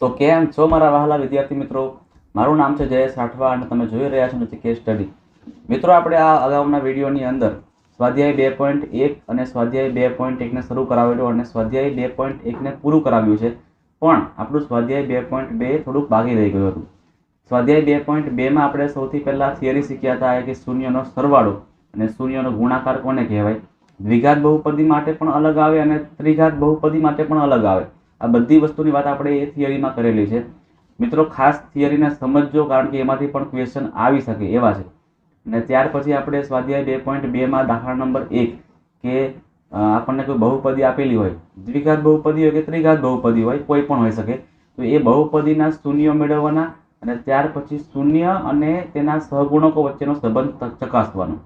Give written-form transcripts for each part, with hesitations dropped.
તો કેમ છો મારા વહાલા વિદ્યાર્થી મિત્રો? મારું નામ છે જયેશ રાઠવા અને તમે જોઈ રહ્યા છો નથી કેસ સ્ટડી. મિત્રો, આપણે આ અગાઉના વિડીયોની અંદર સ્વાધ્યાય 2.1 અને સ્વાધ્યાય 2.1ને શરૂ કરાવેલું અને સ્વાધ્યાય 2.1ને પૂરું કરાવ્યું છે, પણ આપણું સ્વાધ્યાય 2.2 થોડુંક બાકી રહી ગયું હતું. સ્વાધ્યાય 2.2માં આપણે સૌથી પહેલાં થિયરી શીખ્યા હતા કે શૂન્યનો સરવાળો અને શૂન્યનો ગુણાકાર કોને કહેવાય. દ્વિઘાત બહુપદી માટે પણ અલગ આવે અને ત્રિઘાત બહુપદી માટે પણ અલગ આવે. આ બધી વસ્તુની વાત આપણે એ થિયરીમાં કરેલી છે. મિત્રો, ખાસ થિયરીને સમજજો, કારણ કે એમાંથી પણ ક્વેશ્ચન આવી શકે એવા છે. અને ત્યાર પછી આપણે સ્વાધ્યાય 2.2માં દાખલા નંબર 1 કે આપણને કોઈ બહુપદી આપેલી હોય, દ્વિઘાત બહુપદી હોય કે ત્રિઘાત બહુપદી હોય, કોઈ પણ હોઈ શકે, તો એ બહુપદીના શૂન્યો મેળવવાના અને ત્યાર પછી શૂન્ય અને તેના સહગુણકો વચ્ચેનો સંબંધ ચકાસવાનો.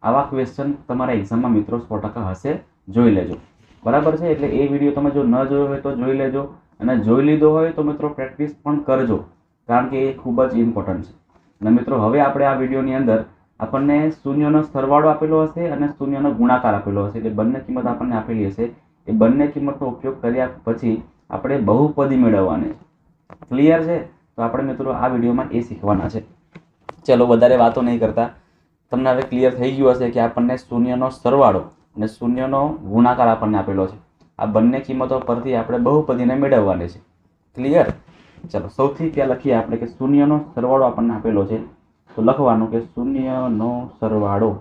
આવા ક્વેશ્ચન તમારા એક્ઝામમાં મિત્રો 100% હશે, જોઈ લેજો. બરાબર છે? એટલે એ વિડીયો તમે જો ન જોયો હોય તો જોઈ લેજો, અને જોઈ લીધો હોય તો મિત્રો પ્રેક્ટિસ પણ કરજો, કારણ કે એ ખૂબ જ ઇમ્પોર્ટન્ટ છે. અને મિત્રો, હવે આપણે આ વિડીયોની અંદર આપણને શૂન્યનો સરવાળો આપેલો હશે અને શૂન્યનો ગુણાકાર આપેલો હશે, એટલે બંને કિંમત આપણને આપેલી હશે. એ બંને કિંમતનો ઉપયોગ કર્યા પછી આપણે બહુપદી મેળવવાની છે. ક્લિયર છે? તો આપણે મિત્રો આ વિડીયોમાં એ શીખવાના છે. ચલો, વધારે વાતો નહીં કરતા, તમને હવે ક્લિયર થઈ ગયું હશે કે આપણને શૂન્યનો સરવાળો અને શૂન્યનો ગુણાકાર આપણને આપેલો છે. આ બંને કિંમતો પરથી આપણે બહુપદીને મેળવવાની છે. ક્લિયર? ચલો, સૌથી પહેલાં લખીએ આપણે કે શૂન્યનો સરવાળો આપણને આપેલો છે, તો લખવાનું કે શૂન્યનો સરવાળો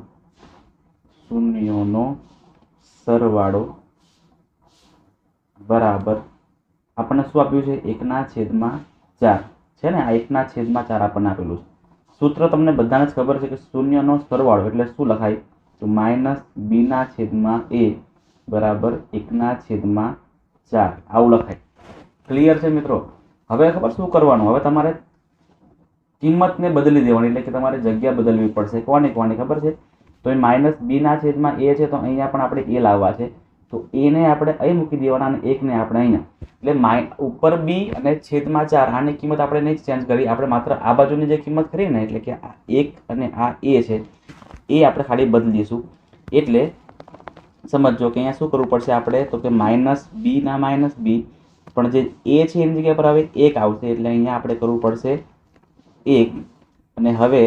બરાબર આપણને શું આપ્યું છે? 1/4 છે ને? આ 1/4 આપણને આપેલું છે. સૂત્ર તમને બધાને જ ખબર છે કે શૂન્યનો સરવાળો એટલે શું લખાય? તો -b/a બરાબર 1/4 આવું લખાય. ક્લિયર છે મિત્રો? હવે ખબર શું કરવાનું? હવે તમારે કિંમતને બદલી દેવાની, એટલે કે તમારે જગ્યા બદલવી પડશે. કોની ખબર છે? તો એ -b/a છે, તો અહીંયા પણ આપણે a લાવવા છે, તો a ને આપણે અહીં મૂકી દેવાના અને 1 ને આપણે અહીંયા. એટલે ઉપર b અને છેદમાં 4 આની કિંમત આપણે નહીં ચેન્જ કરી, આપણે માત્ર આ બાજુની જે કિંમત કરી ને, એટલે કે આ 1 અને આ a છે, એ આપણે ખાલી બદલીશું. એટલે સમજો કે અહીંયા શું કરવું પડશે આપણે? તો કે -b ના -b, પણ જે a છે એની જગ્યા પર હવે 1 આવશે, એટલે અહીંયા આપણે કરવું પડશે 1. અને હવે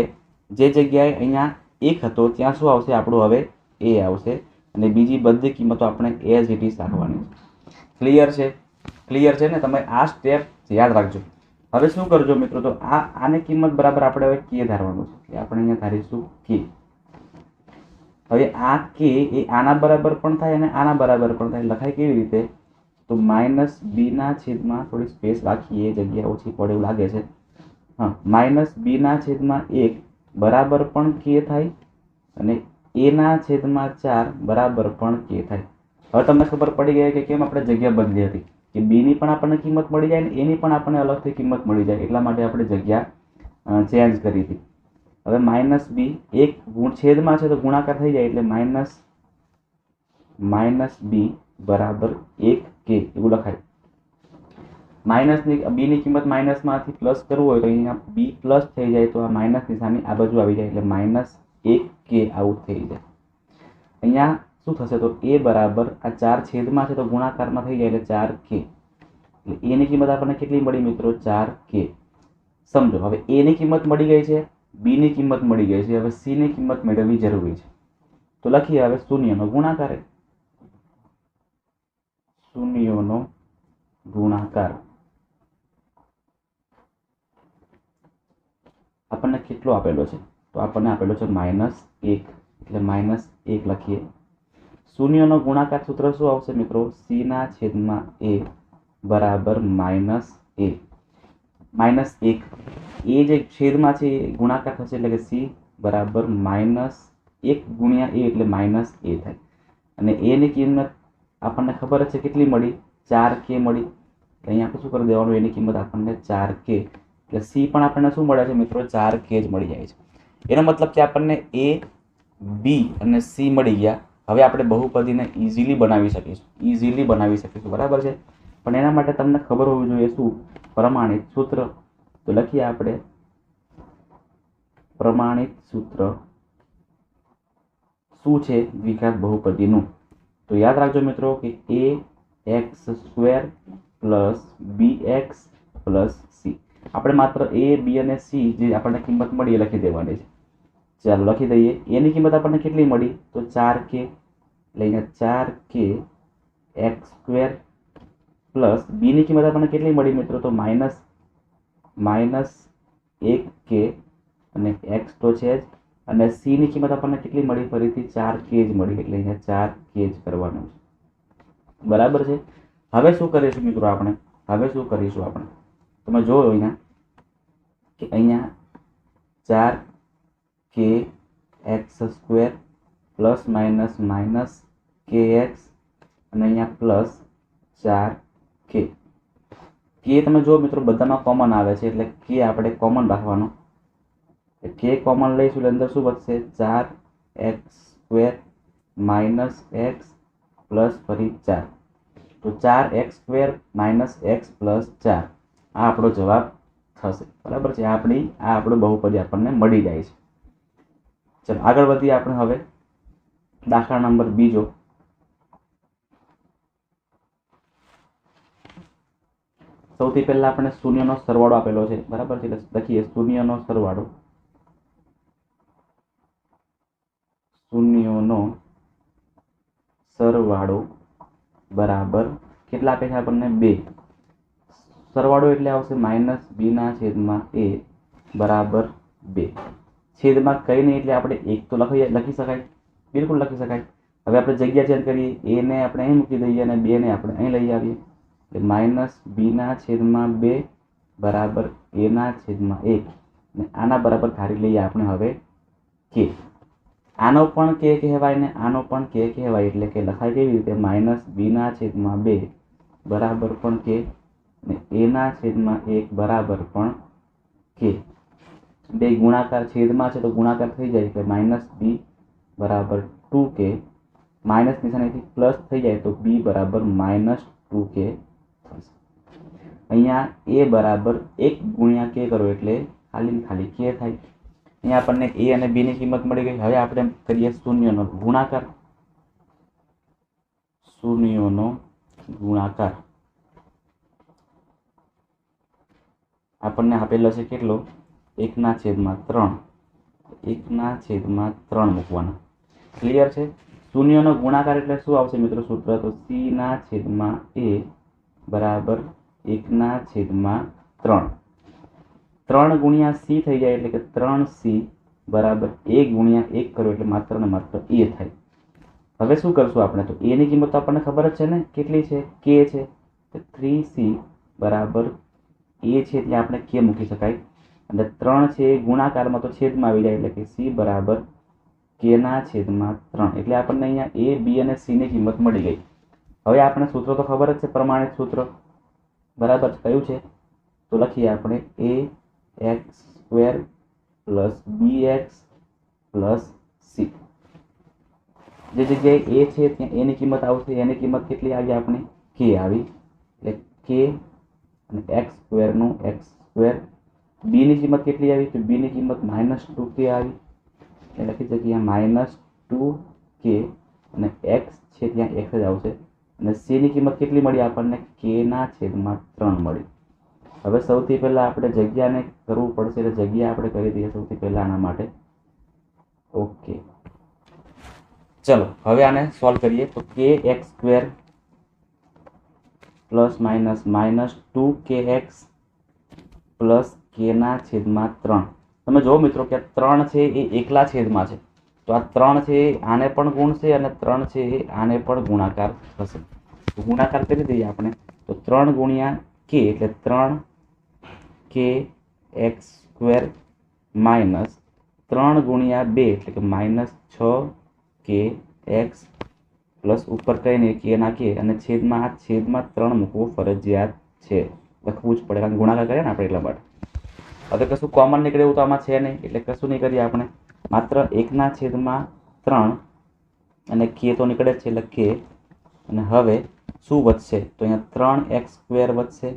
જે જગ્યાએ અહીંયા 1 હતો ત્યાં શું આવશે આપણું? હવે a આવશે. અને બીજી બધી કિંમતો આપણે એઝ ઇટ ઇઝ રાખવાની છે. ક્લિયર છે? ક્લિયર છે ને? તમે આ સ્ટેપ યાદ રાખજો. હવે શું કરજો મિત્રો? તો આની કિંમત બરાબર આપણે હવે k ધારવાનું છે, એટલે આપણે અહીંયા ધારીશું k. હવે આ k એ આના બરાબર પણ થાય અને આના બરાબર પણ થાય. લખાય કેવી રીતે? તો -b/, થોડી સ્પેસ રાખીએ, જગ્યા ઓછી પડે એવું લાગે છે. હા, -b/1 બરાબર પણ k થાય અને a/4 બરાબર પણ k થાય. હવે તમને ખબર પડી ગઈ કે કેમ આપણે જગ્યા બદલી હતી, કે b ની પણ આપણને કિંમત મળી જાય અને a ની પણ આપણને અલગથી કિંમત મળી જાય, એટલા માટે આપણે જગ્યા ચેન્જ કરી હતી. હવે -b એક છેદમાં છે તો ગુણાકાર થઈ જાય, એટલે -b બરાબર 1k એવું લખાય. b ની કિંમત માઇનસમાંથી પ્લસ કરવું હોય તો અહીંયા b પ્લસ થઈ જાય, તો આ માઇનસ નિશાની આ બાજુ આવી જાય, એટલે -1k આવું થઈ જાય. અહીંયા શું થશે? તો a બરાબર આ 4 છેદમાં છે તો ગુણાકારમાં થઈ જાય, એટલે 4k. એટલે a ની કિંમત આપણને કેટલી મળી મિત્રો? 4k. સમજો, હવે a ની કિંમત મળી ગઈ છે, b ની કિંમત મળી ગઈ છે, હવે c ની કિંમત મેળવવી જરૂરી છે. તો લખીએ હવે શૂન્યનો ગુણાકાર. શૂન્યનો ગુણાકાર આપણને કેટલો આપેલો છે? તો આપણને આપેલો છે -1, એટલે -1 લખીએ. શૂન્યનો ગુણાકાર સૂત્ર શું આવશે મિત્રો? c/a બરાબર -a. -1 એ જે છેદમાં છે એ ગુણાકાર થશે, એટલે કે c બરાબર -1 ગુણ્યા a એટલે -a થાય. અને a ની કિંમત આપણને ખબર છે કેટલી મળી? 4k મળી. અહીંયા આપણે શું કરી દેવાનું? એની કિંમત આપણને 4k, એટલે c પણ આપણને શું મળે છે મિત્રો? 4k જ મળી જાય છે. એનો મતલબ કે આપણને a, b અને c મળી ગયા. હવે આપણે બહુપદીને ઇઝીલી બનાવી શકીશું. બરાબર છે? પણ એના માટે તમને ખબર હોવી જોઈએ શું? પ્રમાણિત સૂત્ર. તો લખીએ આપણે પ્રમાણિત સૂત્ર શું છે દ્વિઘાત બહુપદીનું. તો યાદ રાખજો મિત્રો કે ax² + bx પ્લસ સી. આપણે માત્ર એ બી અને સી જે આપણને કિંમત મળી એ લખી દેવાની છે. ચાલો લખી દઈએ. એની કિંમત આપણને કેટલી મળી? તો 4k. એટલે અહીંયા 4k એક્સ સ્ક્વેર પ્લસ બીની કિંમત આપણને કેટલી મળી મિત્રો? તો માઇનસ 1k અને એક્સ તો છે જ, અને સીની કિંમત આપણને કેટલી મળી? ફરીથી 4k જ મળી. એટલે અહીંયા 4k જ કરવાનું છે. બરાબર છે. હવે શું કરીશું મિત્રો આપણે? તમે જોયો અહીંયા કે અહીંયા 4k x square plus minus કે એક્સ અને અહીંયા પ્લસ 4k. કે તમે જો મિત્રો બધામાં કોમન આવે છે, એટલે કે આપણે કોમન રાખવાનો. કે કોમન લઈશું એટલે અંદર શું વધશે? 4x square minus x plus ફરી 4. તો 4x square minus x plus 4 આ આપણો જવાબ થશે. બરાબર છે. આ આપણું બહુપદી આપણને મળી જાય છે. ચલો આગળ વધીએ આપણે હવે દાખલા નંબર બીજો. સૌથી પહેલા આપણે શૂન્યનો સરવાળો આપેલો છે. બરાબર છે. એટલે લખીએ શૂન્યનો સરવાળો બરાબર કેટલા આપે છે આપણને? 2. સરવાળો એટલે આવશે માઇનસ બીના છેદમાં એ બરાબર 2. છેદમાં કંઈ નહીં એટલે આપણે 1 તો લખી શકાય, બિલકુલ લખી શકાય. હવે આપણે જગ્યા ચેન્જ કરીએ. એને આપણે અહીં મૂકી દઈએ અને 2 ને આપણે અહીં લઈ આવીએ. એટલે માઇનસ બીના છેદમાં 2 બરાબર એના છેદમાં 1. અને આના બરાબર ધારી લઈએ આપણે હવે કે. આનો પણ કે કહેવાય ને આનો પણ કે કહેવાય. એટલે કે લખાય કેવી રીતે? માઇનસ બીના છેદમાં 2 બરાબર પણ કે અને એના છેદમાં 1 બરાબર પણ કે. બે ગુણાકાર છેદમાં છે તો ગુણાકાર થઈ જાય. એટલે માઇનસ બી બરાબર 2k. માઇનસ નિશાનીથી પ્લસ થઈ જાય તો બી બરાબર માઇનસ 2k થશે. અહીંયા એ બરાબર 1 ગુણ્યા કે કરો એટલે ખાલી કે થાય. અહીંયા આપણને એ અને બી ની કિંમત મળી ગઈ. હવે આપણે કરીએ શૂન્યનો ગુણાકાર. આપણને આપેલો છે કેટલો? 1/3. 1/3 મૂકવાનો. ક્લિયર છે? શૂન્યનો ગુણાકાર એટલે શું આવશે મિત્રો સૂત્ર? તો c/a બરાબર 1/3. 3 ગુણ્યા c થઈ જાય એટલે કે 3c બરાબર 1 ગુણ્યા 1 કરો એટલે માત્ર ને માત્ર a થાય. હવે શું કરશું આપણે? તો a ની કિંમત આપણને ખબર જ છે ને કેટલી છે? k છે. તો 3c બરાબર a છે ત્યાં આપણે k મૂકી શકાય. અને 3 છે એ ગુણાકારમાં તો છેદમાં આવી જાય એટલે કે c બરાબર k/3. એટલે આપણને અહીંયા a b અને c ની કિંમત મળી ગઈ. હવે આપણે સૂત્ર તો ખબર જ છે, પ્રમાણિત સૂત્ર. બરાબર કયું છે? તો લખીએ આપણે ax square plus bx plus c. જે જગ્યાએ a છે ત્યાં a ની કિંમત આવશે. એની કિંમત કેટલી આવી? આપણી k આવી. એટલે k અને એક્સ સ્ક્વેરનું એક્સ સ્ક્વેર. બી ની કિંમત કેટલી આવી? તો બી ની કિંમત -2k આવી. એટલે લખી શકીએ -2k અને એક્સ છે ત્યાં x જ આવશે. અને c ની કિંમત કેટલી મળી આપણને? k/3 મળી. હવે સૌથી પહેલા આપણે જગ્યાને કરવું પડશે. એટલે જગ્યા આપણે કરી દઈએ સૌથી પહેલા આના માટે. ઓકે ચલો હવે આને સોલ્વ કરીએ. તો k x square plus minus -2kx plus k/3. તમે જો મિત્રો કે 3 છે એ એકલા છેદમાં છે, તો આ 3 છે એ આને પણ ગુણશે અને 3 છે એ આને પણ ગુણાકાર થશે. તો ગુણાકાર કરી દઈએ આપણે. તો 3 ગુણ્યા k એટલે 3k એક્સ સ્ક્વેર માઇનસ 3 ગુણ્યા 2 એટલે કે -6k એક્સ પ્લસ ઉપર કંઈ નહીં કે ના કે અને છેદમાં 3 મૂકવું ફરજિયાત છે. લખવું જ પડે કારણ કે ગુણાકાર કરીએ ને આપણે એટલા માટે. હવે કશું કોમન નીકળે એવું તો આમાં છે નહીં એટલે કશું નહીં કરીએ આપણે. માત્ર 1/3 અને k તો નીકળે જ છે એટલે k. અને હવે શું વધશે? તો અહીંયા 3x સ્ક્વેર વધશે.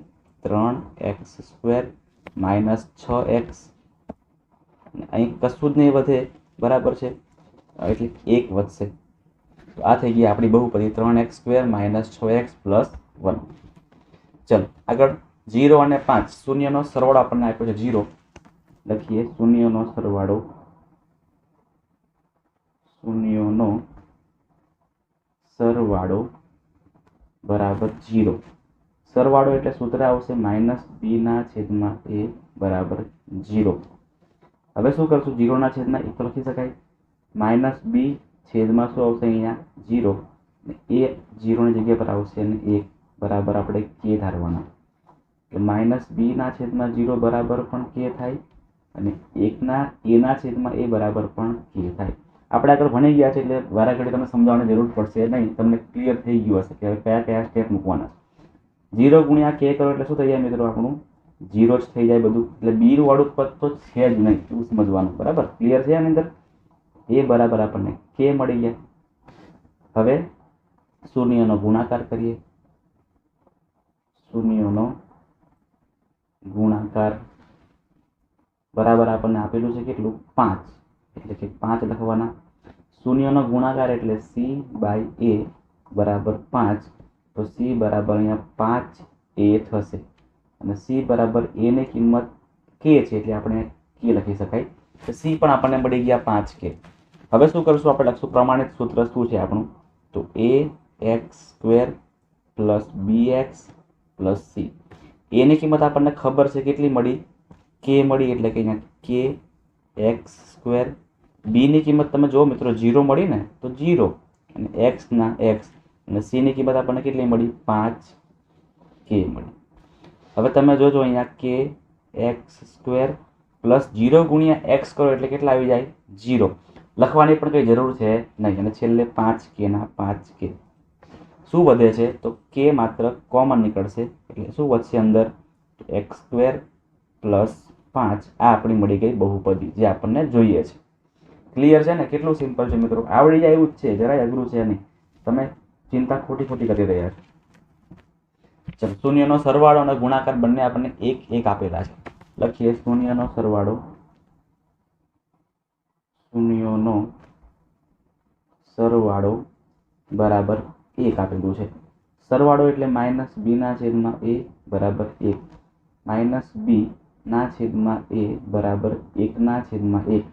3x square minus 6x. અહીં કશું જ નહીં વધે. બરાબર છે. એટલે 1 વધશે. તો આ થઈ ગઈ આપણી બહુપદી 3x square minus 6x plus 1. ચલો આગળ 0 અને 5 શૂન્યનો સરવાળો આપણને આપ્યો છે 0. લખીએ શૂન્યનો સરવાળો બરાબર 0. સરવાળો એટલે સૂત્ર આવશે -b/a બરાબર 0. હવે શું કરશું? 0/1 તો લખી શકાય. -b છેદમાં શું આવશે અહીંયા 0 અને એ 0 ની જગ્યા પર આવશે અને 1 બરાબર આપણે k ધારવાના. એટલે -b/0 બરાબર પણ k થાય અને a/a બરાબર પણ k થાય. આપણે આગળ ભણી ગયા છે એટલે વારાઘડી તમને સમજાવવાની જરૂર પડશે નહીં, તમને ક્લિયર થઈ ગયું હશે કે કયા કયા સ્ટેપ મૂકવાના. 0 × k કરો એટલે શું થઈ જાય મિત્રો? આપણું 0 જ થઈ જાય બધું. એટલે બી વાળું પદ તો છે જ નહીં, એવું સમજવાનું. બરાબર, ક્લિયર છે આની અંદર? એ બરાબર આપણને k મળી ગયા. હવે શૂન્યનો ગુણાકાર કરીએ. શૂન્યનો ગુણાકાર બરાબર આપણને આપેલું છે કેટલું? 5. એટલે કે 5 લખવાના. શૂન્યનો ગુણાકાર એટલે c/a બરાબર 5. તો c બરાબર અહીંયા 5a થશે અને c બરાબર a ની કિંમત k છે એટલે આપણે k લખી શકાય. તો c પણ આપણને મળી ગયા 5k. હવે શું કરશું? આપણે લખશું પ્રમાણિત સૂત્ર. શું છે આપણું? તો ax² + bx + c. a ની કિંમત આપણને ખબર છે કેટલી મળી? k મળી. એટલે કે અહીંયા kx². b ની કિંમત તમે જો મિત્રો 0 મળી ને, તો 0 અને x ના x અને c ની કિંમત આપણને કેટલી મળી? 5k મળી. હવે તમે જોજો અહીંયા kx² + 0 × x કરો એટલે કેટલા આવી જાય? 0. લખવાની પણ કંઈ જરૂર છે નહીં. અને છેલ્લે 5k ના 5k. શું વધે છે? તો k માત્ર કોમન નીકળશે એટલે શું વધશે અંદર? x² + 5. આ આપણી મળી ગઈ બહુપદી જે આપણને જોઈએ છે. ક્લિયર છે ને? કેટલું સિમ્પલ છે મિત્રો, આવડી જાય એવું જ છે, જરાય અઘરું છે નહીં. તમે ચિંતા ખોટી કરી રહ્યા છો. ચલો, શૂન્યનો સરવાળો અને ગુણાકાર બંને આપણને 1 આપેલા છે. લખીએ શૂન્યનો સરવાળો બરાબર 1 આપેલું છે. સરવાળો એટલે -b/a બરાબર 1. -b/a બરાબર 1/1.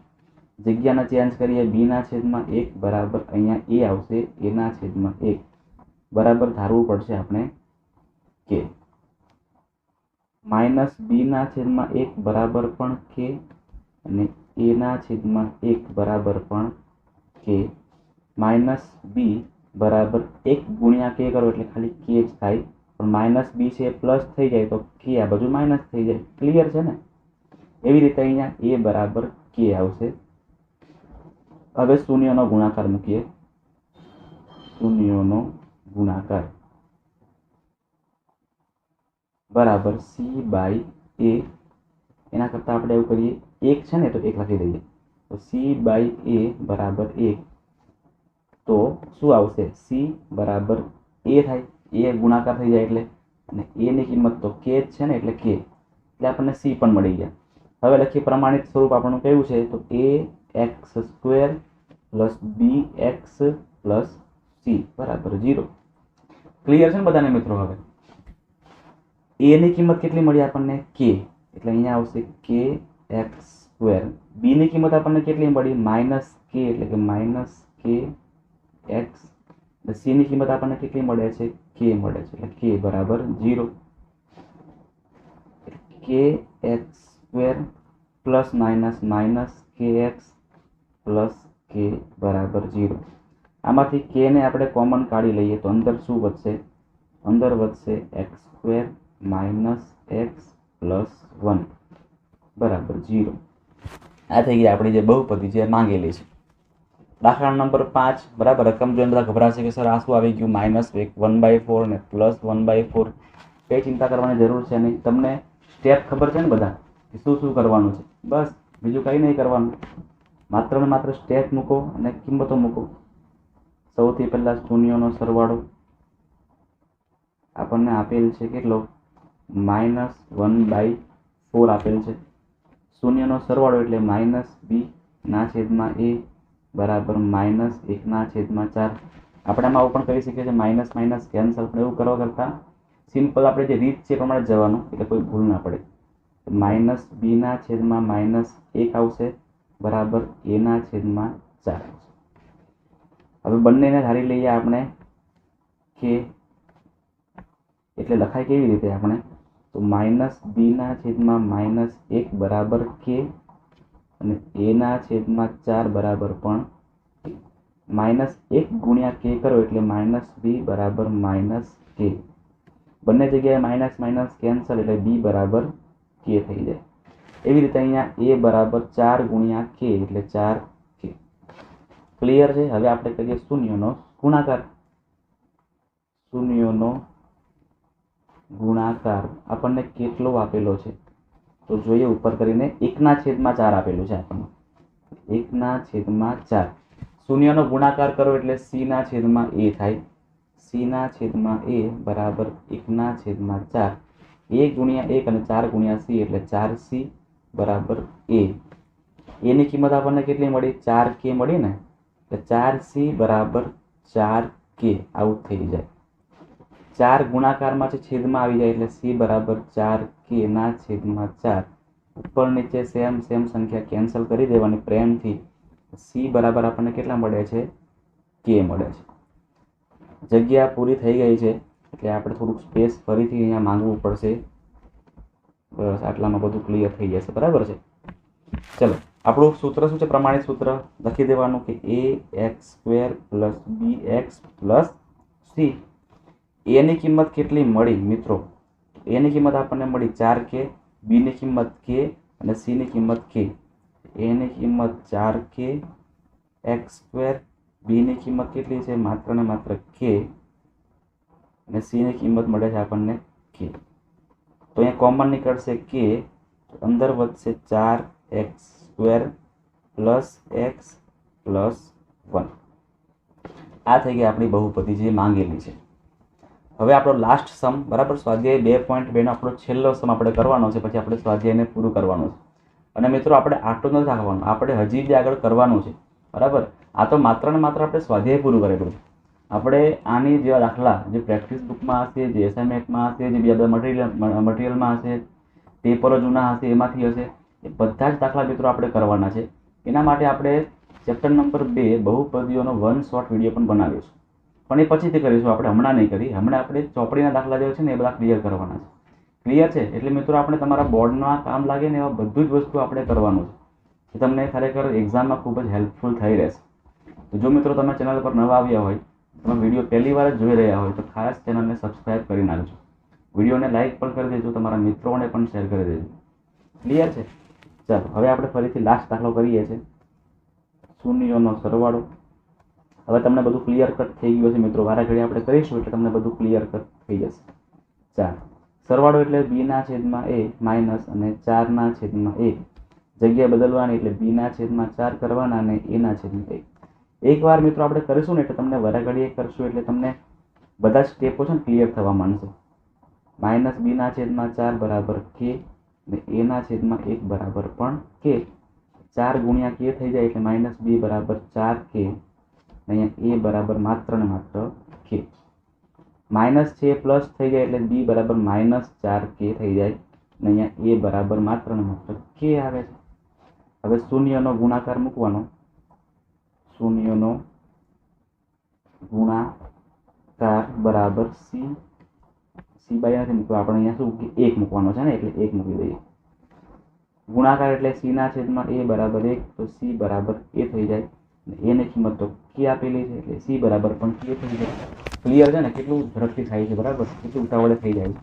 જગ્યાને ચેન્જ કરીએ. b/1 બરાબર અહીંયા a આવશે. a/1 બરાબર ધારવું પડશે આપણે k. -b/1 બરાબર પણ k અને a/1 બરાબર પણ k. -b બરાબર 1 × k કરો એટલે ખાલી k જ થાય. પણ -b છે પ્લસ થઈ જાય તો k આ બાજુ માઇનસ થઈ જાય. ક્લિયર છે ને? એવી રીતે અહીંયા a બરાબર k આવશે. હવે શૂન્યનો ગુણાકાર મૂકીએ. શૂન્યનો ગુણાકાર બરાબર c/a. એના કરતાં આપણે એવું કરીએ, 1 છે ને તો 1 લખી દઈએ. તો c/a બરાબર 1. તો શું આવશે? c બરાબર a થાય. a ગુણાકાર થઈ જાય એટલે, અને a ની કિંમત તો k જ છે ને એટલે k. એટલે આપણને c પણ મળી ગયા. હવે લખીએ પ્રમાણિત સ્વરૂપ આપણું કેવું છે? તો ax² + bx + c બરાબર 0. ક્લિયર છે ને બધાને મિત્રો? હવે a ની કિંમત કેટલી મળી આપણને? k. એટલે અહીંયા આવશે kx². b ની કિંમત આપણને કેટલી મળી? -k એટલે કે -kx. c ની કિંમત આપણને કેટલી મળે છે? k મળે છે એટલે k બરાબર 0. kx² ± -kx + k બરાબર 0. આમાંથી k ને આપણે કોમન કાઢી લઈએ તો અંદર શું વધશે? અંદર વધશે x² - x + 1 બરાબર 0. આ થઈ ગઈ આપણી જે બહુપદી જે માંગેલી છે. દાખલા નંબર 5 બરાબર. રકમ જોઈને બધા ગભરાશે કે સર આ શું આવી ગયું? -1/4 ને +1/4. કંઈ ચિંતા કરવાની જરૂર છે નહીં. તમને સ્ટેપ ખબર છે ને બધા કે શું શું કરવાનું છે? બસ બીજું કંઈ નહીં કરવાનું. માત્ર ને માત્ર સ્ટેપ મૂકો અને કિંમતો મૂકો. સૌથી પહેલા શૂન્યનો સરવાળો આપણને આપેલ છે કેટલો? -1/4 આપેલ છે. શૂન્યનો સરવાળો એટલે -b/a બરાબર -1/4. આપણે આમાં આવું પણ કરી શકીએ છીએ, માઇનસ માઇનસ કેન્સલ. એવું કરવા કરતાં સિમ્પલ આપણે જે રીત છે એ પ્રમાણે જવાનું, એટલે કોઈ ભૂલ ના પડે. માઇનસ બીના છેદમાં -1 આવશે બરાબર એના છેદમાં 4 આવશે. હવે બંનેને ધારી લઈએ આપણે કે, એટલે લખાય કેવી રીતે આપણે, તો માઇનસ બીના છેદમાં -1 બરાબર કે અને એના છેદમાં 4 બરાબર પણ -1 ગુણ્યા કે કરો એટલે -b બરાબર -k. બંને જગ્યાએ માઇનસ માઇનસ કેન્સલ એટલે b બરાબર k થઈ જાય. એવી રીતે અહીંયા a બરાબર 4 ગુણ્યા k એટલે 4k. ક્લિયર છે? હવે આપણે કરીએ શૂન્યનો ગુણાકાર. શૂન્યનો ગુણાકાર આપણને કેટલો આપેલો છે તો જોઈએ ઉપર કરીને 1/4 આપેલું છે આપણને. 1/4. શૂન્યનો ગુણાકાર કરો એટલે c/a થાય. c/a બરાબર 1/4. a ગુણ્યા 1 અને 4 ગુણ્યા c એટલે 4c બરાબર a. એની કિંમત આપણને કેટલી મળી? 4k મળી ને, એટલે 4c બરાબર 4k આવું થઈ જાય. 4 ગુણાકારમાં છે છેદમાં આવી જાય એટલે c બરાબર 4k/4. ઉપર નીચે સેમ સંખ્યા કેન્સલ કરી દેવાની પ્રેમથી. c બરાબર આપણને કેટલા મળે છે? k મળે છે. જગ્યા પૂરી થઈ ગઈ છે એટલે આપણે થોડુંક સ્પેસ ફરીથી અહીંયા માંગવું પડશે. બસ આટલામાં બધું ક્લિયર થઈ જશે. બરાબર છે? ચલો, આપણું સૂત્ર શું છે? પ્રમાણિત સૂત્ર લખી દેવાનું કે ax² + bx + c. એની કિંમત કેટલી મળી મિત્રો? એની કિંમત આપણને મળી 4k, બીની કિંમત k અને સીની કિંમત k. એની કિંમત 4k, x², બીની કિંમત કેટલી છે? માત્ર ને માત્ર k અને સીની કિંમત મળે છે આપણને k. તો અહીંયા કોમન નીકળશે k, અંદર વધશે 4x² + x + 1. આ થઈ ગઈ આપણી બહુપદી જે માંગેલી છે. હવે આપણો લાસ્ટ સમ, બરાબર, સ્વાધ્યાય 2.2 આપણો છેલ્લો સમ આપણે કરવાનો છે, પછી આપણે સ્વાધ્યાયને પૂરું કરવાનું છે. અને મિત્રો આપણે આટલું નથી રાખવાનું, આપણે હજી બી આગળ કરવાનું છે. બરાબર? આ તો માત્ર ને માત્ર આપણે સ્વાધ્યાય પૂરું કરેલું છે. આપણે આની જેવા દાખલા જે પ્રેક્ટિસ બુકમાં હશે, જે એસાઇનમેન્ટમાં હશે, જે બીજા બધા મટીરિયલમાં હશે, પેપરો જૂના હશે એમાંથી હશે, એ બધા જ દાખલા મિત્રો આપણે કરવાના છે. એના માટે આપણે ચેપ્ટર નંબર 2 બહુપદીઓનો 1 શોર્ટ વિડીયો પણ બનાવીશું. પણ એ પછીથી કરીશું, આપણે હમણાં નહીં કરી. હમણાં આપણે ચોપડીના દાખલા જે છે ને એ બધા ક્લિયર કરવાના છે. ક્લિયર છે? એટલે મિત્રો આપણે તમારા બોર્ડમાં કામ લાગે ને એવા બધું જ વસ્તુ આપણે કરવાનું છે, એ તમને ખરેખર એક્ઝામમાં ખૂબ જ હેલ્પફુલ થઈ રહેશે. તો જો મિત્રો તમે ચેનલ પર નવા આવ્યા હોય, તમે વિડીયો પહેલી વાર જ જોઈ રહ્યા હોય તો ખાસ ચેનલને સબસ્ક્રાઈબ કરી નાખજો. વિડીયોને લાઇક પણ કરી દેજો, તમારા મિત્રોને પણ શેર કરી દેજો. ક્લિયર છે? ચાલો, હવે આપણે ફરીથી લાસ્ટ દાખલો કરીએ છીએ. શૂન્યનો સરવાળો. હવે તમને બધું ક્લિયર કટ થઈ ગયું છે મિત્રો. વારા ઘડી આપણે કરીશું એટલે તમને બધું ક્લિયર કટ થઈ જશે. 4 સરવાળો એટલે b/a માઇનસ અને 4/a. જગ્યા બદલવાની એટલે b/4 કરવાના અને a/1. એકવાર મિત્રો આપણે કરીશું ને એટલે તમને વારા ઘડીએ કરશું એટલે તમને બધા સ્ટેપો છે ને ક્લિયર થવા માંડશે. -b/4 બરાબર k અને a/1 બરાબર પણ k. 4 ગુણ્યા k થઈ જાય એટલે -b બરાબર 4k. અહીંયા a બરાબર માત્ર ને માત્ર k. માઇનસ છે પ્લસ થઈ જાય એટલે b બરાબર -4k થઈ જાય અને અહીંયા a બરાબર માત્ર ને માત્ર k આવે છે. હવે શૂન્યનો ગુણાકાર મૂકવાનો. શૂન્યનો ગુણાકાર બરાબર c બાય નથી મૂકવા, આપણે અહીંયા શું 1 મૂકવાનો છે ને એટલે 1 મૂકી દઈએ. ગુણાકાર એટલે c/a બરાબર 1, તો c બરાબર a થઈ જાય. એની કિંમત તો k આપેલી છે એટલે c બરાબર પણ k થઈ જાય. ક્લિયર છે ને? કેટલું ઝડપથી થાય છે. બરાબર? કેટલું ઉતાવળે થઈ જાય છે.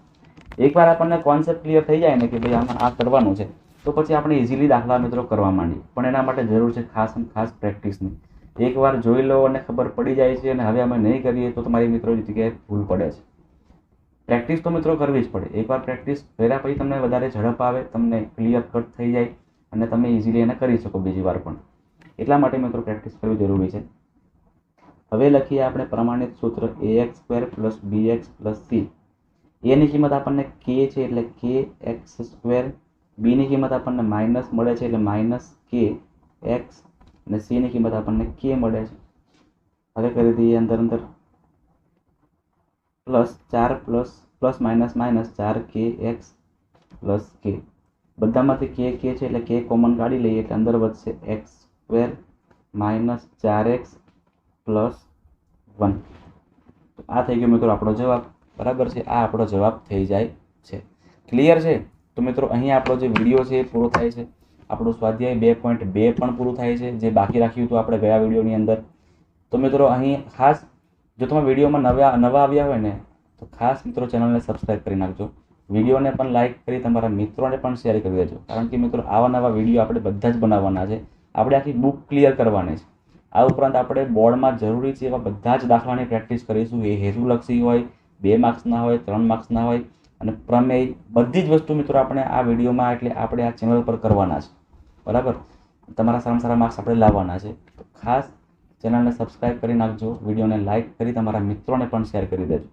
એકવાર આપણને કોન્સેપ્ટ ક્લિયર થઈ જાય ને કે ભાઈ આમાં આ કરવાનું છે, તો પછી આપણે ઇઝીલી દાખલા મિત્રો કરવા માંડીએ. પણ એના માટે જરૂર છે ખાસ પ્રેક્ટિસની. એકવાર જોઈ લો અને ખબર પડી જાય છે અને હવે અમે નહીં કરીએ તો તમારી મિત્રોની જગ્યાએ ભૂલ પડે છે. પ્રેક્ટિસ તો મિત્રો કરવી જ પડે. એકવાર પ્રેક્ટિસ કર્યા પછી તમને વધારે ઝડપ આવે, તમને ક્લિયર કટ થઈ જાય અને તમે ઇઝીલી એને કરી શકો બીજી વાર પણ. એટલા માટે મિત્રો પ્રેક્ટિસ કરવી જરૂરી છે. હવે લખીએ આપણે પ્રમાણિત સૂત્ર ax² + bx + c. એની કિંમત આપણને k છે એટલે kx². બીની કિંમત આપણને માઇનસ મળે છે એટલે -kx અને સીની કિંમત આપણને k મળે છે. હવે કરી દઈએ અંદર +4 + plus minus minus 4kx plus કે, બધામાંથી કે છે એટલે કે કોમન કાઢી લઈએ એટલે અંદર વધશે x² માઇનસ 4x પ્લસ 1. આ થઈ ગયો મિત્રો આપણો જવાબ. બરાબર છે, આ આપણો જવાબ થઈ જાય છે. ક્લિયર છે? તો મિત્રો અહીંયા આપણો જે વિડીયો છે એ પૂરો થાય છે. આપણું સ્વાધ્યાય 2.2 પણ પૂરું થાય છે, જે બાકી રાખ્યું હતું આપણે ગયા વિડીયોની અંદર. તો મિત્રો અહીં ખાસ જો તમે વિડીયોમાં નવા આવ્યા હોય ને તો ખાસ મિત્રો ચેનલને સબસ્ક્રાઈબ કરી નાખજો. વિડીયોને પણ લાઇક કરી તમારા મિત્રોને પણ શેર કરી દેજો, કારણ કે મિત્રો આવા નવા વિડીયો આપણે બધા જ બનાવવાના છે. આપણે આખી બુક ક્લિયર કરવાની છે. આ ઉપરાંત આપણે બોર્ડમાં જરૂરી છે એવા બધા જ દાખલાની પ્રેક્ટિસ કરીશું. એ હેતુલક્ષી હોય, 2 માર્ક્સના હોય, 3 માર્ક્સના હોય અને પ્રમેય, બધી જ વસ્તુ મિત્રો આપણે આ વિડીયોમાં એટલે આપણે આ ચેનલ પર કરવાના છે. બરાબર, તમારા સારામાં સારા માર્ક્સ આપણે લાવવાના છે. તો ખાસ ચેનલને સબસ્ક્રાઈબ કરી નાખજો, વિડીયોને લાઇક કરી તમારા મિત્રોને પણ શેર કરી દેજો.